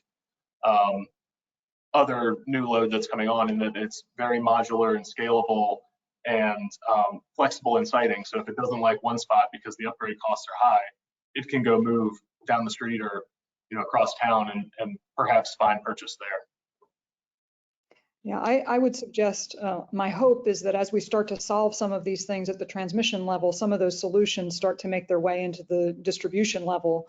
other new load that's coming on, in that it's very modular and scalable and flexible in siting. So if it doesn't like one spot because the upgrade costs are high, it can go move down the street or across town and perhaps find purchase there. Yeah, I would suggest, my hope is that as we start to solve some of these things at the transmission level, some of those solutions start to make their way into the distribution level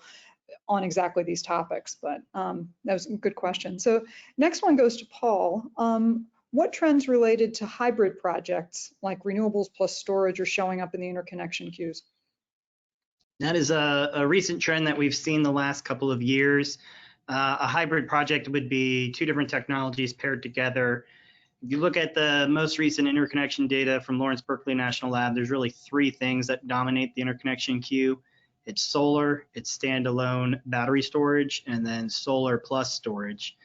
on exactly these topics. But that was a good question. So next one goes to Paul. What trends related to hybrid projects like renewables plus storage are showing up in the interconnection queues? That is a recent trend that we've seen the last couple of years. A hybrid project would be two different technologies paired together. If you look at the most recent interconnection data from Lawrence Berkeley National Lab, there's really three things that dominate the interconnection queue. It's solar, it's standalone battery storage, and then solar plus storage.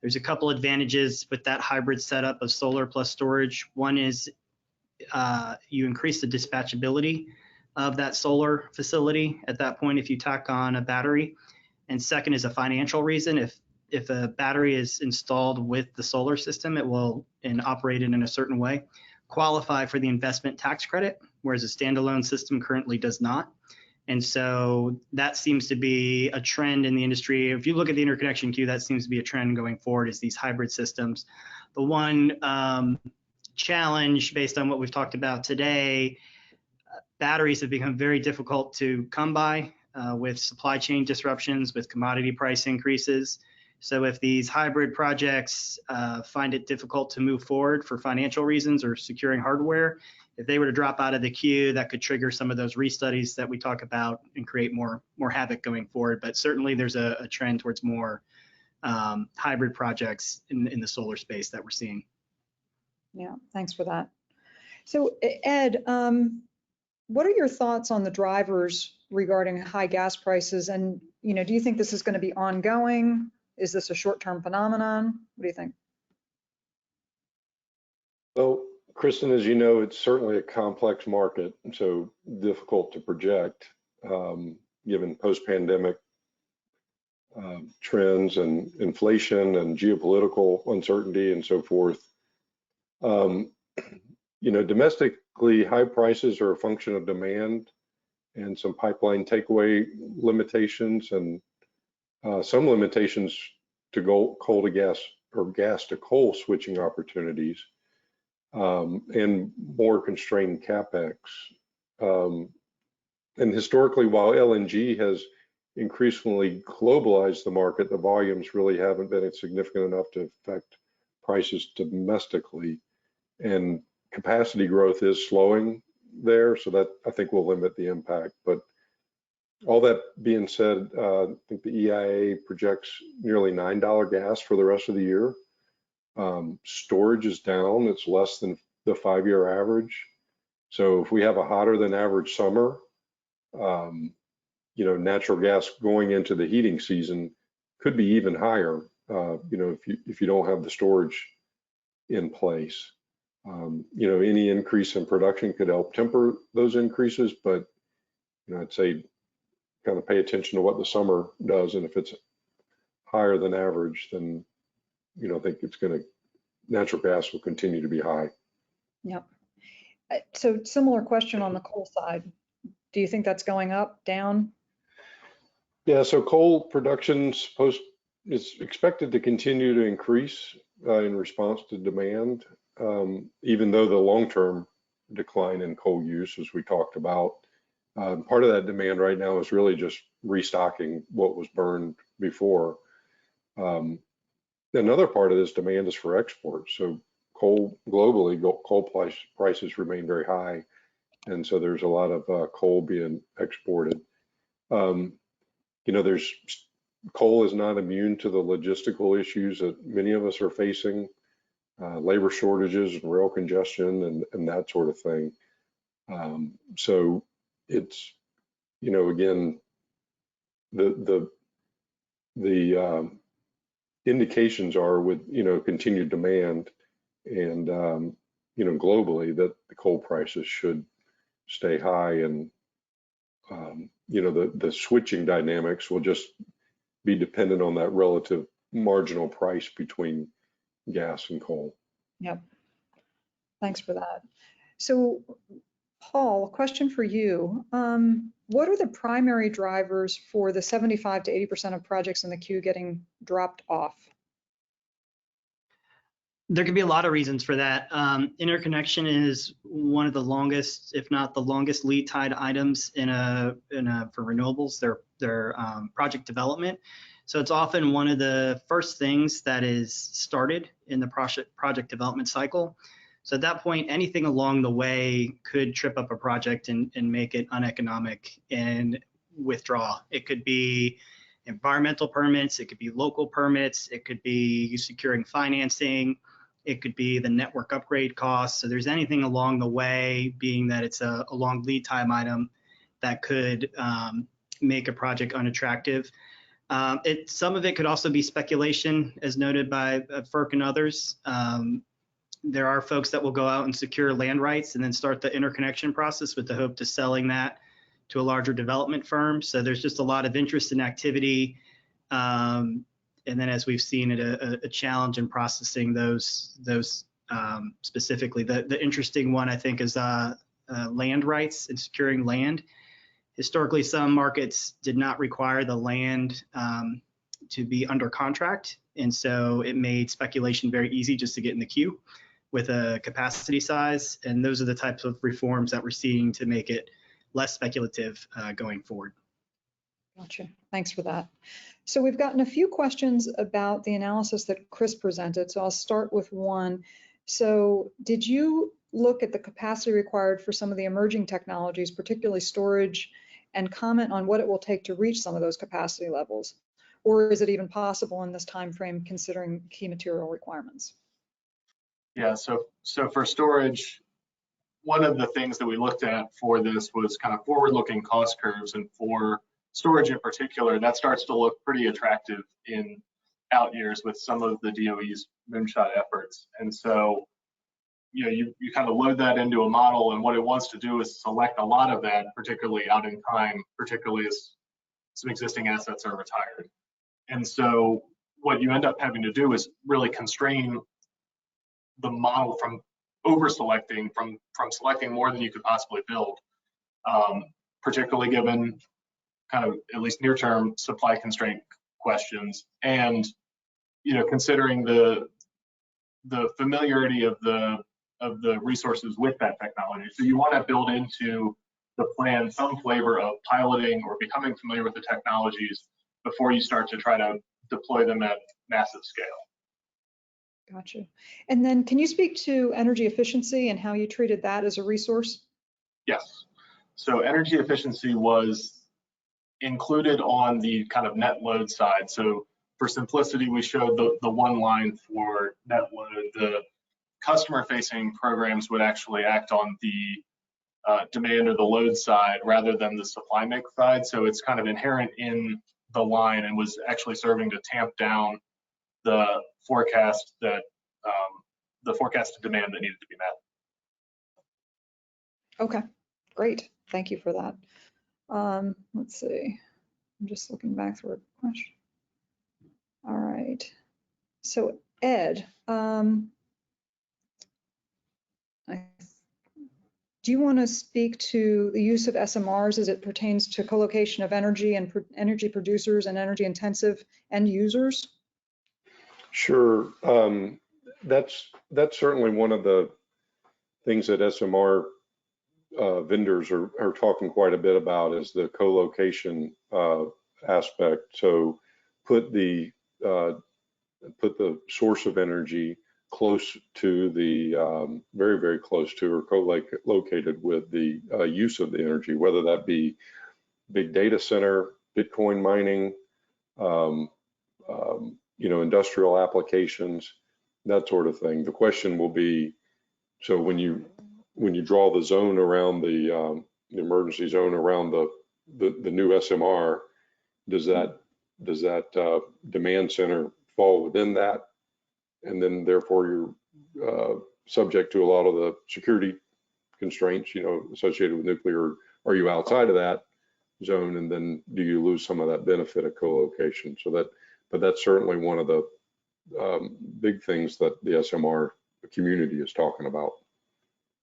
There's a couple advantages with that hybrid setup of solar plus storage. One is you increase the dispatchability of that solar facility at that point if you tack on a battery. And second is a financial reason. If a battery is installed with the solar system, it will, and operated in a certain way, qualify for the investment tax credit, whereas a standalone system currently does not. And so that seems to be a trend in the industry. If you look at the interconnection queue, that seems to be a trend going forward, is these hybrid systems. The one challenge based on what we've talked about today, batteries have become very difficult to come by with supply chain disruptions, with commodity price increases. So if these hybrid projects find it difficult to move forward for financial reasons or securing hardware, if they were to drop out of the queue, that could trigger some of those restudies that we talk about and create more havoc going forward. But certainly there's a trend towards more hybrid projects in the solar space that we're seeing. Yeah, thanks for that. So Ed, what are your thoughts on the drivers regarding high gas prices? And do you think this is going to be ongoing? Is this a short-term phenomenon? What do you think? Well, Kristen, as you know, it's certainly a complex market, so difficult to project given post-pandemic trends and inflation and geopolitical uncertainty and so forth. Domestically, high prices are a function of demand and some pipeline takeaway limitations and some limitations to coal to gas or gas to coal switching opportunities. And more constrained CapEx. And historically, while LNG has increasingly globalized the market, the volumes really haven't been significant enough to affect prices domestically. And capacity growth is slowing there, so that I think will limit the impact. But all that being said, I think the EIA projects nearly $9 gas for the rest of the year. Storage is down, it's less than the 5-year average. So if we have a hotter than average summer, natural gas going into the heating season could be even higher if you don't have the storage in place. Any increase in production could help temper those increases, but I'd say kind of pay attention to what the summer does, and if it's higher than average, then I think natural gas will continue to be high. Yep. So similar question on the coal side. Do you think that's going up, down? Yeah, so coal production is expected to continue to increase in response to demand, even though the long-term decline in coal use, as we talked about, part of that demand right now is really just restocking what was burned before. Another part of this demand is for export. So globally, coal prices remain very high, and so there's a lot of coal being exported. Coal is not immune to the logistical issues that many of us are facing, labor shortages and rail congestion and that sort of thing. So it's, again, the indications are with, continued demand and, globally that the coal prices should stay high, and, the switching dynamics will just be dependent on that relative marginal price between gas and coal. Yep. Thanks for that. So, Paul, a question for you. What are the primary drivers for the 75 to 80% of projects in the queue getting dropped off? There could be a lot of reasons for that. Interconnection is one of the longest, if not the longest, lead time items for renewables. Their project development. So it's often one of the first things that is started in the project development cycle. So at that point, anything along the way could trip up a project and make it uneconomic and withdraw. It could be environmental permits, it could be local permits, it could be securing financing, it could be the network upgrade costs. So there's anything along the way, being that it's a long lead time item, that could make a project unattractive. Some of it could also be speculation, as noted by FERC and others. There are folks that will go out and secure land rights and then start the interconnection process with the hope to selling that to a larger development firm. So there's just a lot of interest and activity. And then, as we've seen, a challenge in processing those specifically. The interesting one, I think, is land rights and securing land. Historically, some markets did not require the land to be under contract, and so it made speculation very easy just to get in the queue with a capacity size. And those are the types of reforms that we're seeing to make it less speculative going forward. Gotcha. Thanks for that. So we've gotten a few questions about the analysis that Chris presented. So I'll start with one. So did you look at the capacity required for some of the emerging technologies, particularly storage, and comment on what it will take to reach some of those capacity levels? Or is it even possible in this time frame, considering key material requirements? Yeah, so for storage, one of the things that we looked at for this was kind of forward-looking cost curves, and for storage in particular, that starts to look pretty attractive in out years with some of the DOE's moonshot efforts. And so, you kind of load that into a model, and what it wants to do is select a lot of that, particularly out in time, particularly as some existing assets are retired. And so what you end up having to do is really constrain the model from over-selecting, from selecting more than you could possibly build, particularly given kind of at least near-term supply constraint questions, and considering the familiarity of the resources with that technology. So you want to build into the plan some flavor of piloting or becoming familiar with the technologies before you start to try to deploy them at massive scale. Gotcha. And then can you speak to energy efficiency and how you treated that as a resource? Yes. So energy efficiency was included on the kind of net load side. So for simplicity, we showed the one line for net load. The customer-facing programs would actually act on the demand or the load side rather than the supply mix side. So it's kind of inherent in the line and was actually serving to tamp down the forecast that the forecasted demand that needed to be met. Okay, great. Thank you for that. Let's see. I'm just looking back through a question. All right. So Ed, do you want to speak to the use of SMRs as it pertains to co-location of energy and energy producers and energy intensive end users? Sure. That's certainly one of the things that SMR vendors are talking quite a bit about, is the co-location aspect. So put the source of energy close to the very, very close to, or co-located with the use of the energy, whether that be big data center, Bitcoin mining, industrial applications, that sort of thing. The question will be, so when you draw the zone around the emergency zone around the new SMR, does that demand center fall within that? And then therefore you're subject to a lot of the security constraints, associated with nuclear. Are you outside of that zone, and then do you lose some of that benefit of co-location? But that's certainly one of the big things that the SMR community is talking about.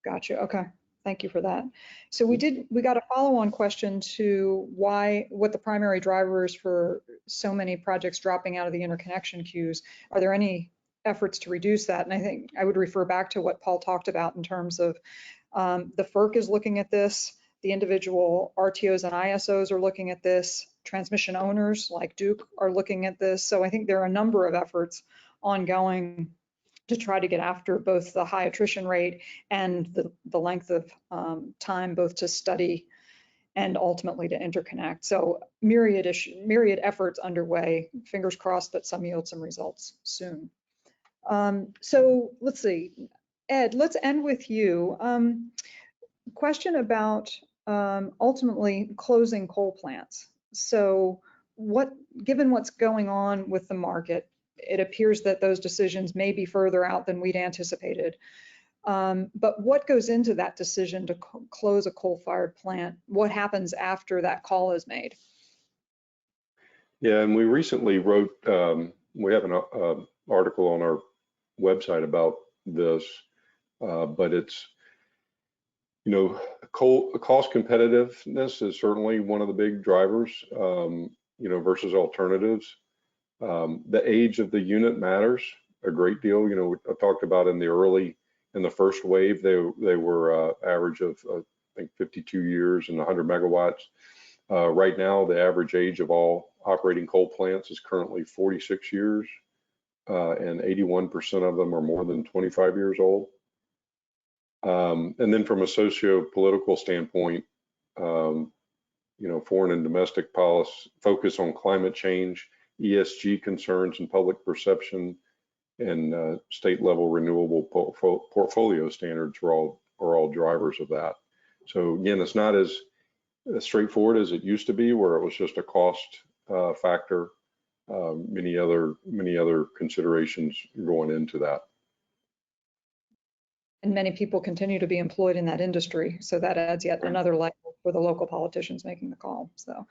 Gotcha. Okay. Thank you for that. So we got a follow-on question to what the primary driver is for so many projects dropping out of the interconnection queues. Are there any efforts to reduce that? And I think I would refer back to what Paul talked about in terms of the FERC is looking at this, the individual RTOs and ISOs are looking at this, transmission owners like Duke are looking at this. So I think there are a number of efforts ongoing to try to get after both the high attrition rate and the length of time both to study and ultimately to interconnect. So myriad efforts underway. Fingers crossed that some yield some results soon. So let's see, Ed, let's end with you. Question about ultimately closing coal plants. So given what's going on with the market, it appears that those decisions may be further out than we'd anticipated. But what goes into that decision to close a coal-fired plant? What happens after that call is made? Yeah, and we recently wrote, we have an article on our website about this, but it's, cost competitiveness is certainly one of the big drivers, versus alternatives. The age of the unit matters a great deal. I talked about in the first wave, they were average of, I think, 52 years and 100 megawatts. Right now, the average age of all operating coal plants is currently 46 years, and 81% of them are more than 25 years old. And then from a socio-political standpoint, foreign and domestic policy focus on climate change, ESG concerns and public perception, and state level renewable portfolio standards are all drivers of that. So again, it's not as straightforward as it used to be, where it was just a cost factor. Many other considerations going into that. And many people continue to be employed in that industry, so that adds yet another level for the local politicians making the call. So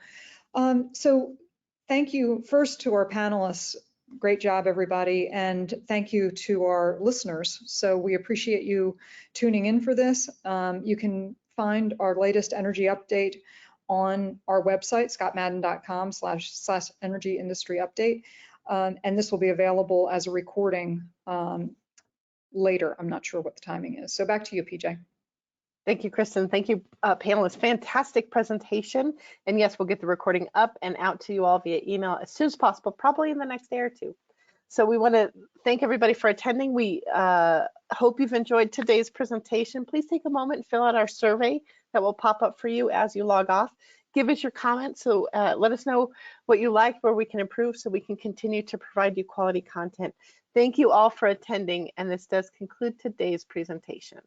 thank you first to our panelists. Great job, everybody. And thank you to our listeners. So we appreciate you tuning in for this. You can find our latest energy update on our website, scottmadden.com/energy industry update. And this will be available as a recording later. I'm not sure what the timing is. So back to you, PJ. Thank you, Kristen. Thank you, panelists. Fantastic presentation. And yes, we'll get the recording up and out to you all via email as soon as possible, probably in the next day or two. So we want to thank everybody for attending. We hope you've enjoyed today's presentation. Please take a moment and fill out our survey that will pop up for you as you log off. Give us your comments. So let us know what you like, where we can improve, so we can continue to provide you quality content. Thank you all for attending, and this does conclude today's presentation.